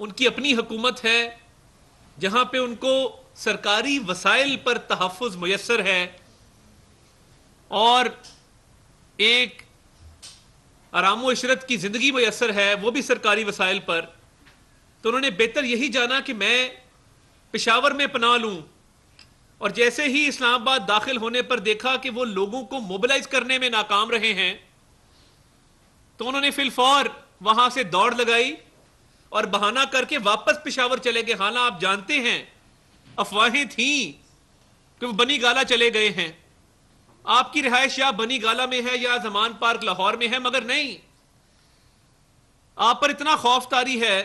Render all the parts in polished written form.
ان کی اپنی حکومت ہے جہاں پہ ان کو سرکاری وسائل پر تحفظ میسر ہے اور ایک آرام و عشرت کی زندگی میسر ہے، وہ بھی سرکاری وسائل پر، تو انہوں نے بہتر یہی جانا کہ میں پشاور میں پناہ لوں، اور جیسے ہی اسلام آباد داخل ہونے پر دیکھا کہ وہ لوگوں کو موبلائز کرنے میں ناکام رہے ہیں، تو انہوں نے فی الفور وہاں سے دوڑ لگائی اور بہانہ کر کے واپس پشاور چلے گئے، حالانکہ آپ جانتے ہیں افواہیں تھیں کہ وہ بنی گالا چلے گئے ہیں، آپ کی رہائش یا بنی گالا میں ہے یا زمان پارک لاہور میں ہے، مگر نہیں، آپ پر اتنا خوف طاری ہے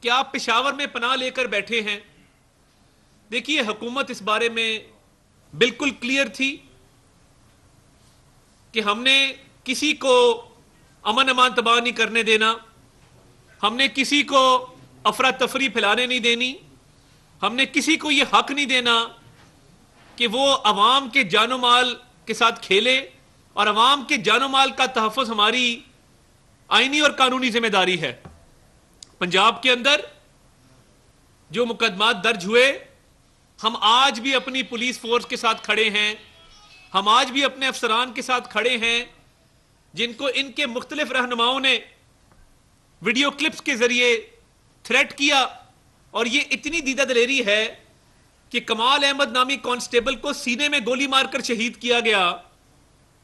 کہ آپ پشاور میں پناہ لے کر بیٹھے ہیں۔ دیکھیے حکومت اس بارے میں بالکل کلیئر تھی کہ ہم نے کسی کو امن امان تباہ نہیں کرنے دینا، ہم نے کسی کو افراتفری پھیلانے نہیں دینی، ہم نے کسی کو یہ حق نہیں دینا کہ وہ عوام کے جان و مال کے ساتھ کھیلے، اور عوام کے جان و مال کا تحفظ ہماری آئینی اور قانونی ذمہ داری ہے۔ پنجاب کے اندر جو مقدمات درج ہوئے، ہم آج بھی اپنی پولیس فورس کے ساتھ کھڑے ہیں، ہم آج بھی اپنے افسران کے ساتھ کھڑے ہیں جن کو ان کے مختلف رہنماؤں نے ویڈیو کلپس کے ذریعے تھریٹ کیا، اور یہ اتنی دیدہ دلیری ہے کہ کمال احمد نامی کانسٹیبل کو سینے میں گولی مار کر شہید کیا گیا،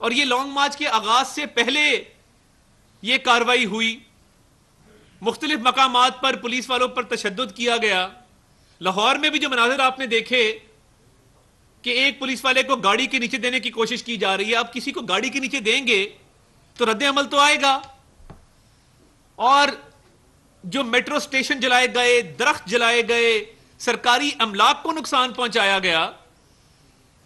اور یہ لانگ مارچ کے آغاز سے پہلے یہ کاروائی ہوئی، مختلف مقامات پر پولیس والوں پر تشدد کیا گیا۔ لاہور میں بھی جو مناظر آپ نے دیکھے کہ ایک پولیس والے کو گاڑی کے نیچے دینے کی کوشش کی جا رہی ہے، آپ کسی کو گاڑی کے نیچے دیں گے تو رد عمل تو آئے گا، اور جو میٹرو سٹیشن جلائے گئے، درخت جلائے گئے، سرکاری املاک کو نقصان پہنچایا گیا،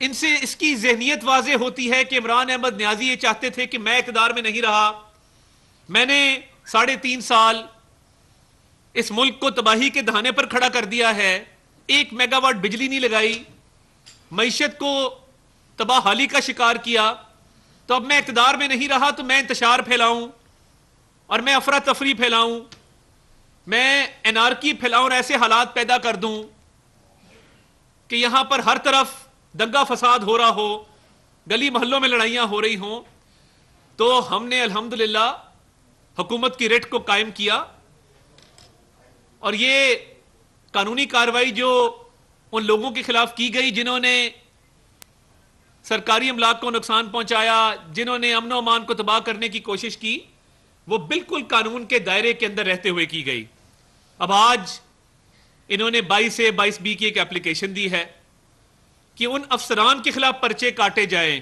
ان سے اس کی ذہنیت واضح ہوتی ہے کہ عمران احمد نیازی یہ چاہتے تھے کہ میں اقتدار میں نہیں رہا، میں نے 3.5 سال اس ملک کو تباہی کے دہانے پر کھڑا کر دیا ہے، 1 میگا واٹ بجلی نہیں لگائی، معیشت کو تباہ حالی کا شکار کیا، تو اب میں اقتدار میں نہیں رہا تو میں انتشار پھیلاؤں اور میں افراتفری پھیلاؤں، میں انارکی پھیلاؤں اور ایسے حالات پیدا کر دوں کہ یہاں پر ہر طرف دنگا فساد ہو رہا ہو، گلی محلوں میں لڑائیاں ہو رہی ہوں۔ تو ہم نے الحمدللہ حکومت کی ریٹ کو قائم کیا، اور یہ قانونی کارروائی جو ان لوگوں کے خلاف کی گئی جنہوں نے سرکاری املاک کو نقصان پہنچایا، جنہوں نے امن و امان کو تباہ کرنے کی کوشش کی، وہ بالکل قانون کے دائرے کے اندر رہتے ہوئے کی گئی۔ اب آج انہوں نے 22A/22B کی ایک اپلیکیشن دی ہے کہ ان افسران کے خلاف پرچے کاٹے جائیں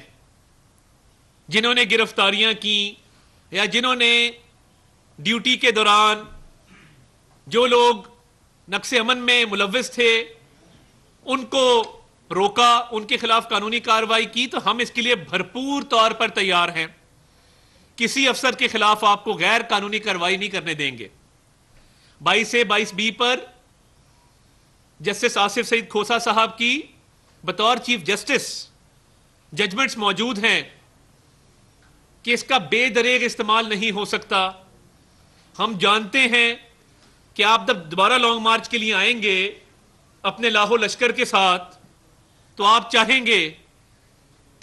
جنہوں نے گرفتاریاں کی یا جنہوں نے ڈیوٹی کے دوران جو لوگ نقص امن میں ملوث تھے ان کو روکا، ان کے خلاف قانونی کارروائی کی۔ تو ہم اس کے لیے بھرپور طور پر تیار ہیں، کسی افسر کے خلاف آپ کو غیر قانونی کارروائی نہیں کرنے دیں گے۔ 22A/22B پر جسٹس آصف سعید کھوسہ صاحب کی بطور چیف جسٹس ججمنٹس موجود ہیں کہ اس کا بے دریغ استعمال نہیں ہو سکتا۔ ہم جانتے ہیں کہ آپ جب دوبارہ لانگ مارچ کے لیے آئیں گے اپنے لاہو لشکر کے ساتھ تو آپ چاہیں گے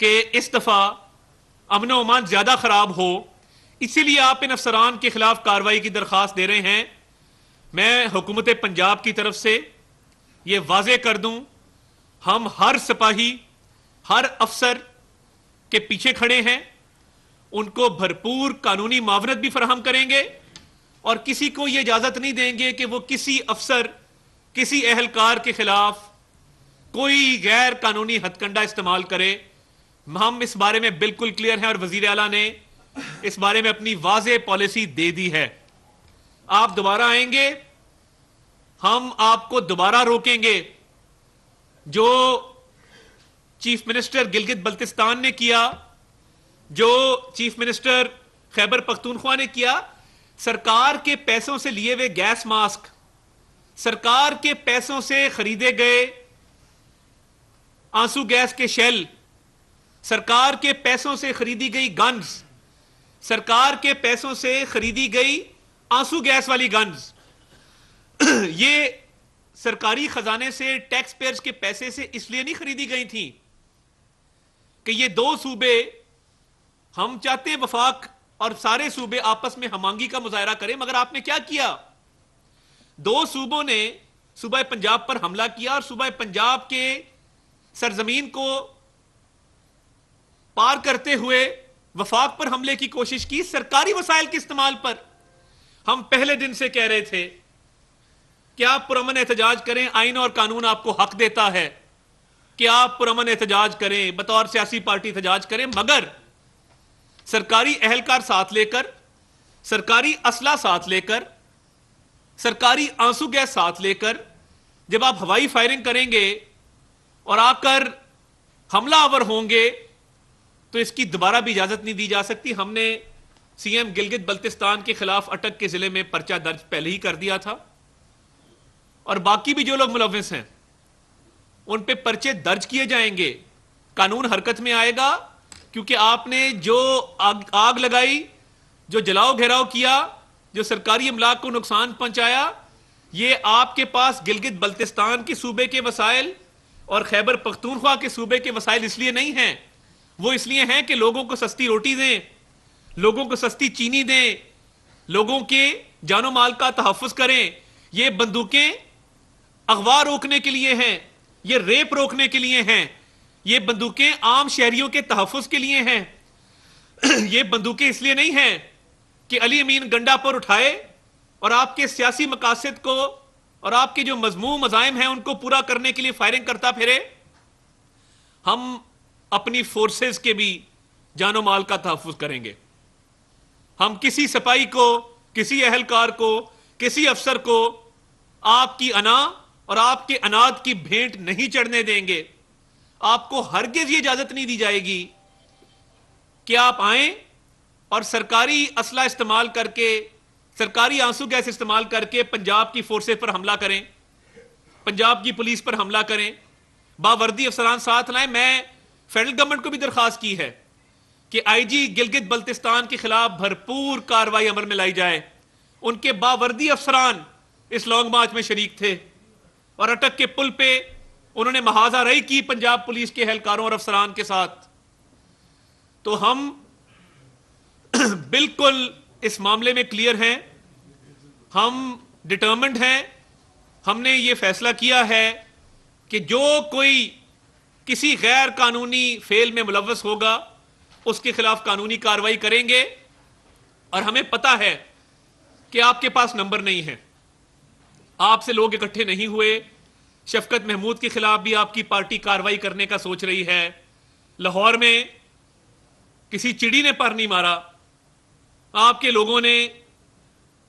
کہ اس دفعہ امن و امان زیادہ خراب ہو، اسی لیے آپ ان افسران کے خلاف کارروائی کی درخواست دے رہے ہیں۔ میں حکومت پنجاب کی طرف سے یہ واضح کر دوں، ہم ہر سپاہی، ہر افسر کے پیچھے کھڑے ہیں، ان کو بھرپور قانونی معاونت بھی فراہم کریں گے، اور کسی کو یہ اجازت نہیں دیں گے کہ وہ کسی افسر، کسی اہلکار کے خلاف کوئی غیر قانونی ہتھ کنڈا استعمال کرے۔ ہم اس بارے میں بالکل کلیئر ہیں، اور وزیر اعلیٰ نے اس بارے میں اپنی واضح پالیسی دے دی ہے۔ آپ دوبارہ آئیں گے، ہم آپ کو دوبارہ روکیں گے۔ جو چیف منسٹر گلگت بلتستان نے کیا، جو چیف منسٹر خیبر پختونخوا نے کیا، سرکار کے پیسوں سے لیے ہوئے گیس ماسک، سرکار کے پیسوں سے خریدے گئے آنسو گیس کے شیل، سرکار کے پیسوں سے خریدی گئی گنز، سرکار کے پیسوں سے خریدی گئی آنسو گیس والی گنز، یہ سرکاری خزانے سے ٹیکس پیئرز کے پیسے سے اس لیے نہیں خریدی گئی تھیں کہ یہ دو صوبے، ہم چاہتے ہیں وفاق اور سارے صوبے آپس میں ہمانگی کا مظاہرہ کریں، مگر آپ نے کیا کیا؟ دو صوبوں نے صوبہ پنجاب پر حملہ کیا اور صوبہ پنجاب کے سرزمین کو پار کرتے ہوئے وفاق پر حملے کی کوشش کی، سرکاری وسائل کے استعمال پر۔ ہم پہلے دن سے کہہ رہے تھے کہ آپ پرامن احتجاج کریں، آئین اور قانون آپ کو حق دیتا ہے کہ آپ پرامن احتجاج کریں، بطور سیاسی پارٹی احتجاج کریں، مگر سرکاری اہلکار ساتھ لے کر، سرکاری اسلحہ ساتھ لے کر، سرکاری آنسو گیس ساتھ لے کر جب آپ ہوائی فائرنگ کریں گے اور آ کر حملہ آور ہوں گے تو اس کی دوبارہ بھی اجازت نہیں دی جا سکتی۔ ہم نے سی ایم گلگت بلتستان کے خلاف اٹک کے ضلع میں پرچہ درج پہلے ہی کر دیا تھا، اور باقی بھی جو لوگ ملوث ہیں ان پہ پرچے درج کیے جائیں گے، قانون حرکت میں آئے گا، کیونکہ آپ نے جو آگ لگائی، جو جلاؤ گھیراؤ کیا، جو سرکاری املاک کو نقصان پہنچایا، یہ آپ کے پاس گلگت بلتستان کے صوبے کے وسائل اور خیبر پختونخوا کے صوبے کے وسائل اس لیے نہیں ہیں، وہ اس لیے ہیں کہ لوگوں کو سستی روٹی دیں، لوگوں کو سستی چینی دیں، لوگوں کے جان و مال کا تحفظ کریں۔ یہ بندوقیں اغوا روکنے کے لیے ہیں، یہ ریپ روکنے کے لیے ہیں، یہ بندوقیں عام شہریوں کے تحفظ کے لیے ہیں۔ یہ بندوقیں اس لیے نہیں ہیں کہ علی امین گنڈا پر اٹھائے اور آپ کے سیاسی مقاصد کو اور آپ کے جو مذموم عزائم ہیں ان کو پورا کرنے کے لیے فائرنگ کرتا پھرے۔ ہم اپنی فورسز کے بھی جان و مال کا تحفظ کریں گے۔ ہم کسی سپاہی کو، کسی اہلکار کو، کسی افسر کو آپ کی انا اور آپ کے اناد کی بھینٹ نہیں چڑھنے دیں گے۔ آپ کو ہرگز یہ اجازت نہیں دی جائے گی کہ آپ آئیں اور سرکاری اسلحہ استعمال کر کے، سرکاری آنسو گیس استعمال کر کے پنجاب کی فورسز پر حملہ کریں، پنجاب کی پولیس پر حملہ کریں، باوردی افسران ساتھ لائیں۔ میں فیڈرل گورنمنٹ کو بھی درخواست کی ہے کہ آئی جی گلگت بلتستان کے خلاف بھرپور کارروائی عمل میں لائی جائے۔ ان کے باوردی افسران اس لانگ مارچ میں شریک تھے اور اٹک کے پل پہ انہوں نے محاذہ رئی کی پنجاب پولیس کے اہلکاروں اور افسران کے ساتھ۔ تو ہم بالکل اس معاملے میں کلیئر ہیں، ہم ڈٹرمنڈ ہیں۔ ہم نے یہ فیصلہ کیا ہے کہ جو کوئی کسی غیر قانونی فعل میں ملوث ہوگا اس کے خلاف قانونی کارروائی کریں گے، اور ہمیں پتہ ہے کہ آپ کے پاس نمبر نہیں ہے، آپ سے لوگ اکٹھے نہیں ہوئے۔ شفقت محمود کے خلاف بھی آپ کی پارٹی کارروائی کرنے کا سوچ رہی ہے۔ لاہور میں کسی چڑی نے پر نہیں مارا، آپ کے لوگوں نے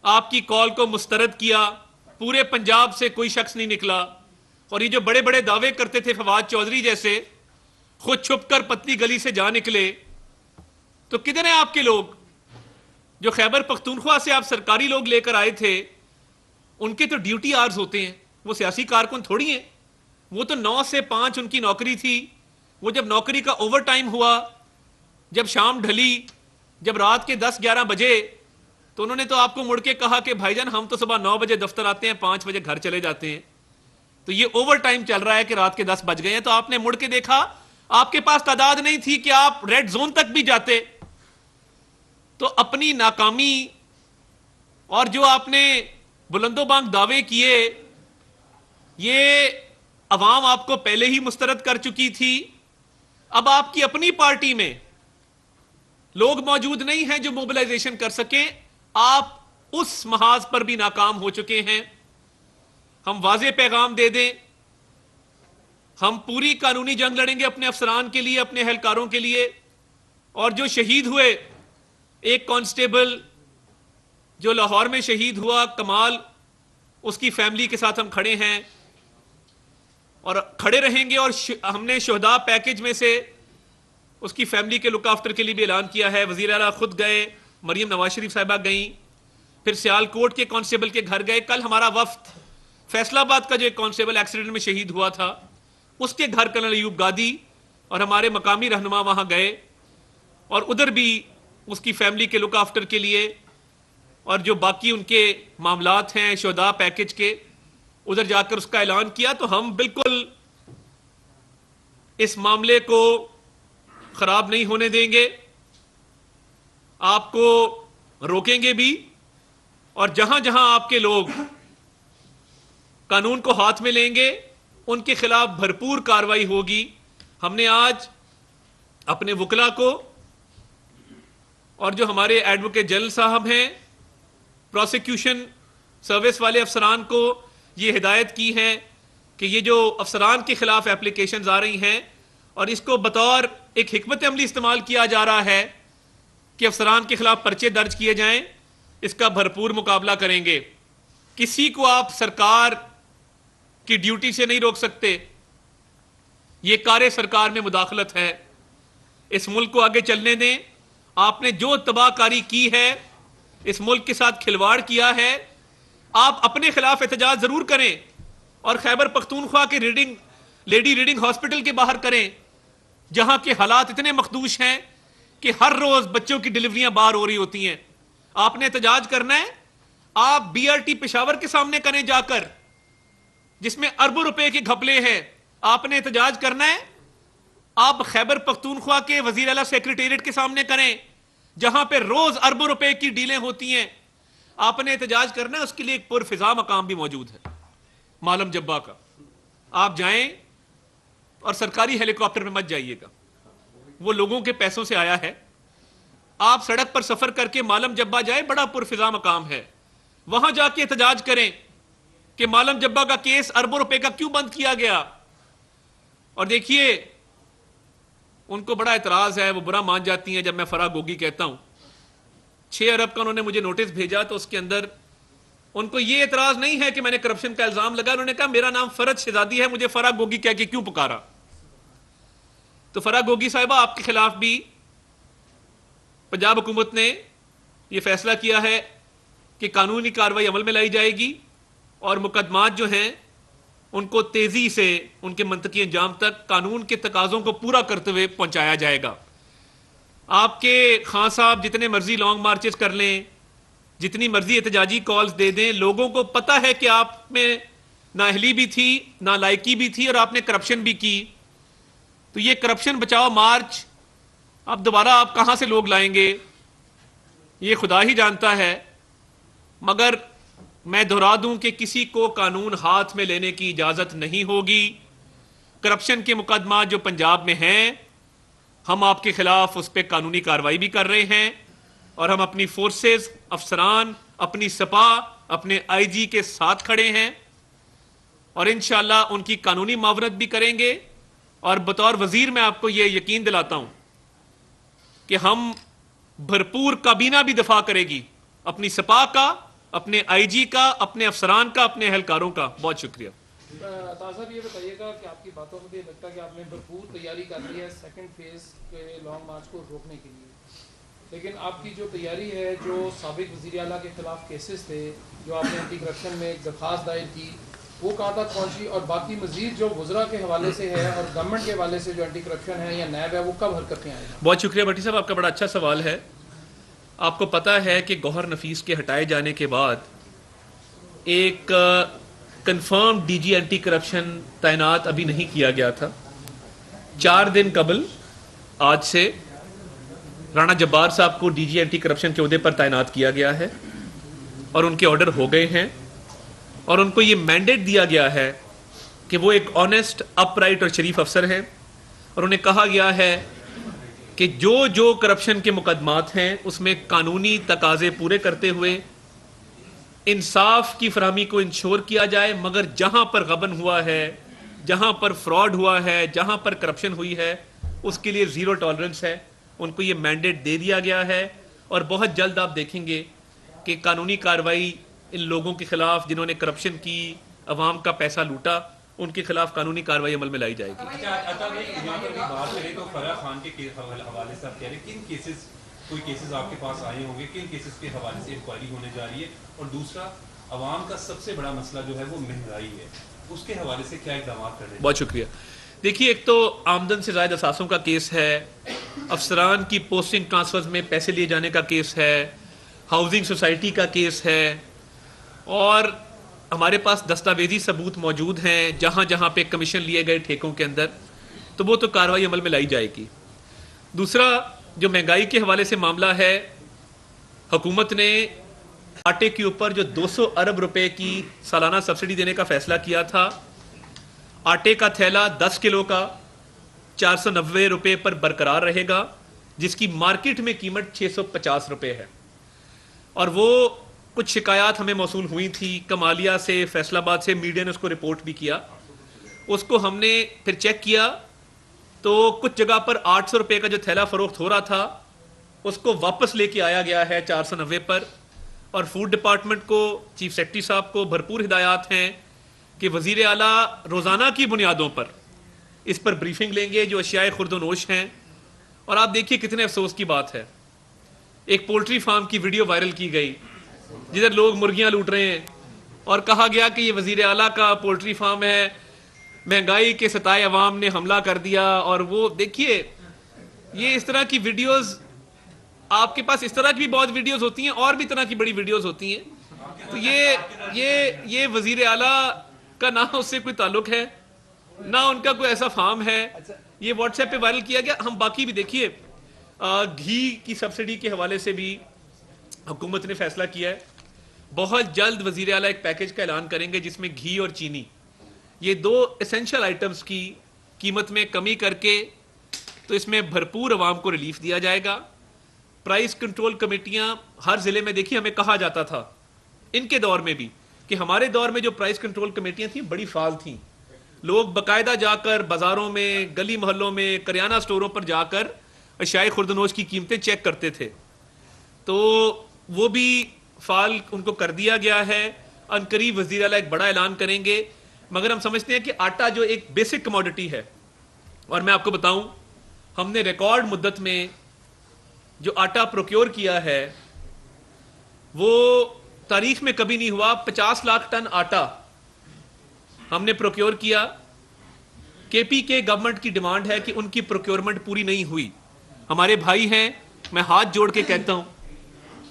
آپ کی کال کو مسترد کیا، پورے پنجاب سے کوئی شخص نہیں نکلا، اور یہ جو بڑے بڑے دعوے کرتے تھے فواد چودھری جیسے، خود چھپ کر پتلی گلی سے جا نکلے۔ تو کدھر ہیں آپ کے لوگ جو خیبر پختونخوا سے آپ سرکاری لوگ لے کر آئے تھے؟ ان کے تو ڈیوٹی آرز ہوتے ہیں، وہ سیاسی کارکن تھوڑی ہیں، وہ تو 9 سے 5 ان کی نوکری تھی۔ وہ جب نوکری کا اوور ٹائم ہوا، جب شام ڈھلی، جب رات کے 10-11 بجے، تو انہوں نے تو آپ کو مڑ کے کہا کہ بھائی جان ہم تو صبح 9 بجے دفتر آتے ہیں، 5 بجے گھر چلے جاتے ہیں، تو یہ اوور ٹائم چل رہا ہے کہ رات کے 10 بج گئے ہیں۔ تو آپ نے مڑ کے دیکھا، آپ کے پاس تعداد نہیں تھی کہ آپ ریڈ زون تک بھی جاتے۔ تو اپنی ناکامی اور جو آپ نے بلند و بانگ دعوے کیے، یہ عوام آپ کو پہلے ہی مسترد کر چکی تھی۔ اب آپ کی اپنی پارٹی میں لوگ موجود نہیں ہیں جو موبلائزیشن کر سکیں، آپ اس محاذ پر بھی ناکام ہو چکے ہیں۔ ہم واضح پیغام دے دیں، ہم پوری قانونی جنگ لڑیں گے اپنے افسران کے لیے، اپنے اہلکاروں کے لیے، اور جو شہید ہوئے، ایک کانسٹیبل جو لاہور میں شہید ہوا کمال، اس کی فیملی کے ساتھ ہم کھڑے ہیں اور کھڑے رہیں گے، اور ہم نے شہداء پیکج میں سے اس کی فیملی کے لک آفٹر کے لیے بھی اعلان کیا ہے۔ وزیر اعلیٰ خود گئے، مریم نواز شریف صاحبہ گئیں، پھر سیال کوٹ کے کانسٹیبل کے گھر گئے۔ کل ہمارا وفد فیصل آباد کا جو ایک کانسٹیبل ایکسیڈنٹ میں شہید ہوا تھا اس کے گھر کرنل ایوب گادی اور ہمارے مقامی رہنما وہاں گئے، اور ادھر بھی اس کی فیملی کے لک آفٹر کے لیے اور جو باقی ان کے معاملات ہیں شہداء پیکج کے ادھر جا کر اس کا اعلان کیا، تو ہم بالکل اس معاملے کو خراب نہیں ہونے دیں گے، آپ کو روکیں گے بھی، اور جہاں جہاں آپ کے لوگ قانون کو ہاتھ میں لیں گے ان کے خلاف بھرپور کارروائی ہوگی۔ ہم نے آج اپنے وکلاء کو اور جو ہمارے ایڈوکیٹ جنرل صاحب ہیں، پروسیکیوشن سروس والے افسران کو یہ ہدایت کی ہے کہ یہ جو افسران کے خلاف اپلیکیشنز آ رہی ہیں اور اس کو بطور ایک حکمت عملی استعمال کیا جا رہا ہے کہ افسران کے خلاف پرچے درج کیے جائیں، اس کا بھرپور مقابلہ کریں گے۔ کسی کو آپ سرکار کی ڈیوٹی سے نہیں روک سکتے، یہ کار سرکار میں مداخلت ہے۔ اس ملک کو آگے چلنے دیں۔ آپ نے جو تباہ کاری کی ہے، اس ملک کے ساتھ کھلواڑ کیا ہے، آپ اپنے خلاف احتجاج ضرور کریں، اور خیبر پختونخوا کے لیڈی ریڈنگ ہاسپٹل کے باہر کریں، جہاں کے حالات اتنے مخدوش ہیں کہ ہر روز بچوں کی ڈلیوریاں باہر ہو رہی ہوتی ہیں۔ آپ نے احتجاج کرنا ہے، آپ بی آر ٹی پشاور کے سامنے کریں جا کر، جس میں اربوں روپے کے گھپلے ہیں۔ آپ نے احتجاج کرنا ہے، آپ خیبر پختونخوا کے وزیر اعلیٰ سیکریٹریٹ کے سامنے کریں، جہاں پہ روز اربوں روپے کی ڈیلیں ہوتی ہیں۔ آپ نے احتجاج کرنا ہے، اس کے لیے ایک پرفضا مقام بھی موجود ہے، معلم جبہ کا۔ آپ جائیں، اور سرکاری ہیلی کاپٹر میں مت جائیے گا، وہ لوگوں کے پیسوں سے آیا ہے۔ آپ سڑک پر سفر کر کے معلم جبہ جائیں، بڑا پرفضا مقام ہے، وہاں جا کے احتجاج کریں کہ معلم جبہ کا کیس اربوں روپے کا کیوں بند کیا گیا۔ اور دیکھیے، ان کو بڑا اعتراض ہے، وہ برا مان جاتی ہیں جب میں فرح گوگی کہتا ہوں۔ 6 ارب کا انہوں نے مجھے نوٹس بھیجا، تو اس کے اندر ان کو یہ اعتراض نہیں ہے کہ میں نے کرپشن کا الزام لگا، انہوں نے کہا میرا نام فرد شہزادی ہے، مجھے فرح گوگی کہہ کے کیوں پکارا۔ تو فرح گوگی صاحبہ، آپ کے خلاف بھی پنجاب حکومت نے یہ فیصلہ کیا ہے کہ قانونی کارروائی عمل میں لائی جائے گی، اور مقدمات جو ہیں ان کو تیزی سے ان کے منطقی انجام تک قانون کے تقاضوں کو پورا کرتے ہوئے پہنچایا جائے گا۔ آپ کے خان صاحب جتنے مرضی لانگ مارچز کر لیں، جتنی مرضی احتجاجی کالز دے دیں، لوگوں کو پتہ ہے کہ آپ میں نااہلی بھی تھی، نالائکی بھی تھی، اور آپ نے کرپشن بھی کی۔ تو یہ کرپشن بچاؤ مارچ اب دوبارہ آپ کہاں سے لوگ لائیں گے، یہ خدا ہی جانتا ہے۔ مگر میں دہرا دوں کہ کسی کو قانون ہاتھ میں لینے کی اجازت نہیں ہوگی۔ کرپشن کے مقدمات جو پنجاب میں ہیں، ہم آپ کے خلاف اس پہ قانونی کارروائی بھی کر رہے ہیں، اور ہم اپنی فورسز، افسران، اپنی سپا، اپنے آئی جی کے ساتھ کھڑے ہیں، اور انشاءاللہ ان کی قانونی معاونت بھی کریں گے۔ اور بطور وزیر میں آپ کو یہ یقین دلاتا ہوں کہ ہم بھرپور کابینہ بھی دفاع کرے گی، اپنی سپا کا، اپنے آئی جی کا، اپنے افسران کا، اپنے اہلکاروں کا۔ بہت شکریہ۔ صاحب یہ بتائیے گا کہ آپ کی باتوں سے یہ لگتا ہے کہ آپ نے بھرپور تیاری کر لی ہے سیکنڈ فیز کے لانگ مارچ کو روکنے کے لیے، لیکن آپ کی جو تیاری ہے، جو سابق وزیر اعلیٰ کے خلاف کیسز تھے، جو آپ نے اینٹی کرپشن میں ایک درخواست دائر کی، وہ کہاں تک پہنچی، اور باقی مزید جو وزراء کے حوالے سے ہے اور گورنمنٹ کے حوالے سے جو اینٹی کرپشن ہے یا نیب ہے، وہ کب حرکت میں آئے گا؟ بہت شکریہ بھٹی صاحب، آپ کا بڑا اچھا سوال ہے۔ آپ کو پتہ ہے کہ گوہر نفیس کے ہٹائے جانے کے بعد ایک confirm D G anti corruption تعینات ابھی نہیں کیا گیا تھا۔ 4 دن قبل آج سے رانا جبار صاحب کو ڈی جی اینٹی کرپشن کے عہدے پر تعینات کیا گیا ہے، اور ان کے آرڈر ہو گئے ہیں، اور ان کو یہ مینڈیٹ دیا گیا ہے کہ وہ ایک آنیسٹ، اپ رائٹ اور شریف افسر ہیں، اور انہیں کہا گیا ہے کہ جو کرپشن کے مقدمات ہیں اس میں قانونی تقاضے پورے کرتے ہوئے انصاف کی فراہمی کو انشور کیا جائے، مگر جہاں پر غبن ہوا ہے، جہاں پر فراڈ ہوا ہے، جہاں پر کرپشن ہوئی ہے، اس کے لیے زیرو ٹالرنس ہے۔ ان کو یہ مینڈیٹ دے دیا گیا ہے، اور بہت جلد آپ دیکھیں گے کہ قانونی کارروائی ان لوگوں کے خلاف جنہوں نے کرپشن کی، عوام کا پیسہ لوٹا، ان کے خلاف قانونی کارروائی عمل میں لائی جائے گی۔ عطا بھائی، یہاں پر بھی بات کریں تو فرح خان کے حوالے سے آپ کہہ رہے ہیں کن کیسز، کوئی کیسز آپ کے پاس آئے ہوں گے، کن کیسز کے حوالے سے انکوائری ہونے جا رہی ہے، اور دوسرا عوام کا سب سے بڑا مسئلہ جو ہے وہ مہنگائی ہے، اس کے حوالے سے کیا اقدامات کر رہے ہیں؟ بہت شکریہ۔ دیکھیے، ایک تو آمدن سے زائد اثاثوں کا کیس ہے، افسران کی پوسٹنگ ٹرانسفرز میں پیسے لیے جانے کا کیس ہے، ہاؤسنگ سوسائٹی کا کیس ہے، اور ہمارے پاس دستاویزی ثبوت موجود ہیں جہاں جہاں پہ کمیشن لیے گئے ٹھیکوں کے اندر، تو وہ تو کارروائی عمل میں لائی جائے گی۔ دوسرا جو مہنگائی کے حوالے سے معاملہ ہے، حکومت نے آٹے کے اوپر جو 200 ارب روپے کی سالانہ سبسڈی دینے کا فیصلہ کیا تھا، آٹے کا تھیلا 10 کلو کا 490 روپے پر برقرار رہے گا، جس کی مارکیٹ میں قیمت 650 روپے ہے۔ اور وہ کچھ شکایات ہمیں موصول ہوئی تھی کمالیہ سے، فیصل آباد سے، میڈیا نے اس کو رپورٹ بھی کیا، اس کو ہم نے پھر چیک کیا تو کچھ جگہ پر 800 روپے کا جو تھیلا فروخت ہو رہا تھا اس کو واپس لے کے آیا گیا ہے 490 پر۔ اور فوڈ ڈپارٹمنٹ کو، چیف سیکرٹری صاحب کو بھرپور ہدایات ہیں کہ وزیر اعلیٰ روزانہ کی بنیادوں پر اس پر بریفنگ لیں گے جو اشیاء خرد و نوش ہیں۔ اور آپ دیکھیے کتنے افسوس کی بات ہے، ایک پولٹری فارم کی ویڈیو وائرل کی گئی جدھر لوگ مرغیاں لوٹ رہے ہیں اور کہا گیا کہ یہ وزیر اعلیٰ کا پولٹری فارم ہے، مہنگائی کے ستائے عوام نے حملہ کر دیا۔ اور وہ دیکھیے یہ اس طرح کی ویڈیوز، آپ کے پاس اس طرح کی بھی بہت ویڈیوز ہوتی ہیں اور بھی طرح کی بڑی ویڈیوز ہوتی ہیں، تو یہ وزیر اعلیٰ کا نہ اس سے کوئی تعلق ہے نہ ان کا کوئی ایسا فارم ہے، یہ واٹس ایپ پہ وائرل کیا گیا۔ ہم باقی بھی دیکھیے گھی کی سبسڈی کے حوالے سے بھی حکومت نے فیصلہ کیا ہے، بہت جلد وزیر اعلیٰ ایک پیکج کا اعلان کریں گے جس میں گھی اور چینی، یہ 2 ایسنشل آئٹمز کی قیمت میں کمی کر کے تو اس میں بھرپور عوام کو ریلیف دیا جائے گا۔ پرائس کنٹرول کمیٹیاں ہر ضلع میں، دیکھیے ہمیں کہا جاتا تھا ان کے دور میں بھی کہ ہمارے دور میں جو پرائس کنٹرول کمیٹیاں تھیں بڑی فعال تھیں، لوگ باقاعدہ جا کر بازاروں میں، گلی محلوں میں، کریانہ سٹوروں پر جا کر اشیاء خوردنوش کی قیمتیں چیک کرتے تھے، تو وہ بھی فعال ان کو کر دیا گیا ہے۔ عنقریب وزیر اعلیٰ ایک بڑا اعلان کریں گے، مگر ہم سمجھتے ہیں کہ آٹا جو ایک بیسک کموڈٹی ہے، اور میں آپ کو بتاؤں ہم نے ریکارڈ مدت میں جو آٹا پروکیور کیا ہے وہ تاریخ میں کبھی نہیں ہوا۔ 50 لاکھ ٹن آٹا ہم نے پروکیور کیا۔ کے پی کے گورنمنٹ کی ڈیمانڈ ہے کہ ان کی پروکیورمنٹ پوری نہیں ہوئی، ہمارے بھائی ہیں، میں ہاتھ جوڑ کے کہتا ہوں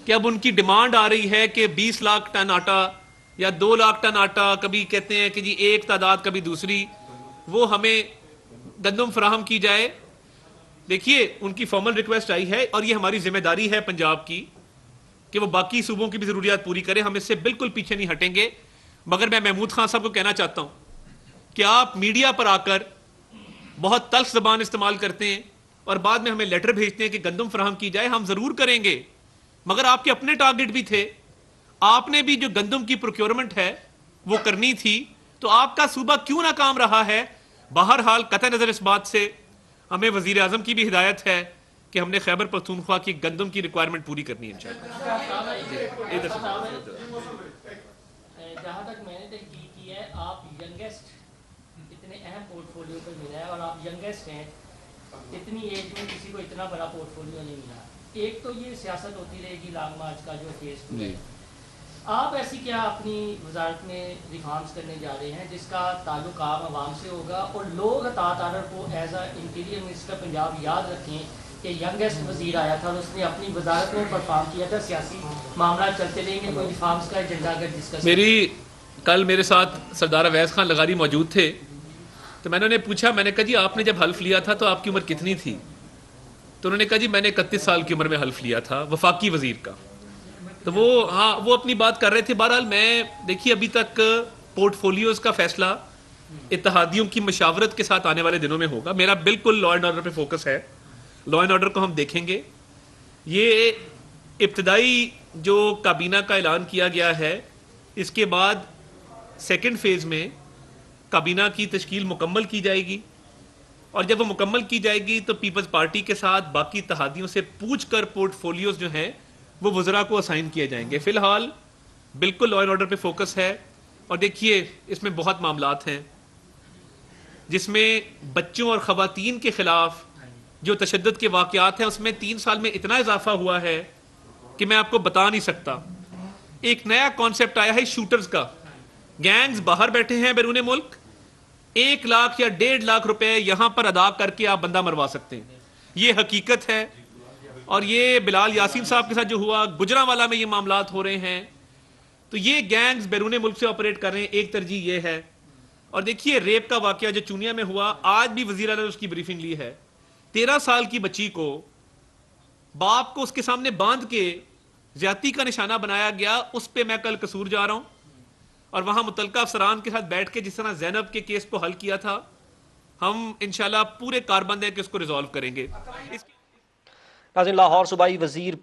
کہ اب ان کی ڈیمانڈ آ رہی ہے کہ 20 لاکھ ٹن آٹا یا 2 لاکھ ٹن آٹا، کبھی کہتے ہیں کہ جی ایک تعداد کبھی دوسری، وہ ہمیں گندم فراہم کی جائے۔ دیکھیے ان کی فارمل ریکویسٹ آئی ہے اور یہ ہماری ذمہ داری ہے پنجاب کی کہ وہ باقی صوبوں کی بھی ضروریات پوری کریں، ہم اس سے بالکل پیچھے نہیں ہٹیں گے۔ مگر میں محمود خان صاحب کو کہنا چاہتا ہوں کہ آپ میڈیا پر آ کر بہت تلخ زبان استعمال کرتے ہیں اور بعد میں ہمیں لیٹر بھیجتے ہیں کہ گندم فراہم کی جائے، ہم ضرور کریں گے، مگر آپ کے اپنے ٹارگٹ بھی تھے، آپ نے بھی جو گندم کی پروکیورمنٹ ہے وہ کرنی تھی، تو آپ کا صوبہ کیوں ناکام رہا ہے؟ بہرحال قطع نظر اس بات سے ہمیں وزیر اعظم کی بھی ہدایت ہے کہ ہم نے خیبر پختونخوا کی گندم کی ریکوائرمنٹ پوری کرنی ہے انشاءاللہ۔ جہاں تک میں نے تحقیق کی ہے، آپ ینگسٹ اتنے اہم پورٹ فولیو پر ملا ہے اور آپ ینگسٹ ہیں، اتنی ایج میں کسی کو اتنا بڑا پورٹ فولیو نہیں ملا۔ ایک تو یہ سیاست ہوتی رہے گی لانگ مارچ کا جو فیس 2 ہے، آپ ایسی کیا اپنی وزارت میں ریفارمز کرنے جا رہے ہیں جس کا تعلق عام عوام سے ہوگا اور لوگ عطاء تارڑ کو as a interior minister Punjab یاد رکھیں کہ ینگسٹ وزیر آیا تھا اور اس نے اپنی وزارت میں پرفارم کیا تھا؟ سیاسی معاملات چلتے رہیں گے، کوئی ریفارمز کا ایجنڈا اگر ڈسکس کل میرے ساتھ سردار اویس خان لغاری موجود تھے، تو میں نے انہیں پوچھا، میں نے کہا جی آپ نے جب حلف لیا تھا تو آپ کی عمر کتنی تھی؟ تو انہوں نے کہا جی میں نے 31 سال کی عمر میں حلف لیا تھا وفاقی وزیر کا۔ تو وہ اپنی بات کر رہے تھے۔ بہرحال میں دیکھیے ابھی تک پورٹ فولیوز کا فیصلہ اتحادیوں کی مشاورت کے ساتھ آنے والے دنوں میں ہوگا۔ میرا بالکل لا اینڈ آرڈر پہ فوکس ہے، لا اینڈ آرڈر کو ہم دیکھیں گے۔ یہ ابتدائی جو کابینہ کا اعلان کیا گیا ہے، اس کے بعد سیکنڈ فیز میں کابینہ کی تشکیل مکمل کی جائے گی، اور جب وہ مکمل کی جائے گی تو پیپلز پارٹی کے ساتھ باقی اتحادیوں سے پوچھ کر پورٹ فولیوز جو ہیں وہ وزراء کو اسائن کیے جائیں گے۔ فی الحال بالکل لا اینڈ آرڈر پہ فوکس ہے، اور دیکھیے اس میں بہت معاملات ہیں جس میں بچوں اور خواتین کے خلاف جو تشدد کے واقعات ہیں اس میں 3 سال میں اتنا اضافہ ہوا ہے کہ میں آپ کو بتا نہیں سکتا۔ ایک نیا کانسیپٹ آیا ہے شوٹرز کا، گینگز باہر بیٹھے ہیں بیرون ملک، 1 لاکھ یا 1.5 لاکھ روپے یہاں پر ادا کر کے آپ بندہ مروا سکتے ہیں، یہ حقیقت ہے۔ اور یہ بلال یاسین صاحب کے ساتھ جو ہوا، گجرانوالہ میں یہ معاملات ہو رہے ہیں، تو یہ گینگز بیرون ملک سے آپریٹ کر رہے ہیں، ایک ترجیح یہ ہے. اور دیکھیے ریپ کا واقعہ جو چونیا میں ہوا، آج بھی وزیر اعلیٰ نے اس کی بریفنگ لی ہے. 13 سال کی بچی کو باپ کو اس کے سامنے باندھ کے زیادتی کا نشانہ بنایا گیا. اس پہ میں کل قصور جا رہا ہوں اور وہاں متعلقہ افسران کے ساتھ بیٹھ کے جس طرح زینب کے کیس کو حل کیا تھا، ہم انشاءاللہ پورے کاربند ہیں کہ اس کو ریزالو کریں گے. ناظرین، لاہور صوبائی وزیر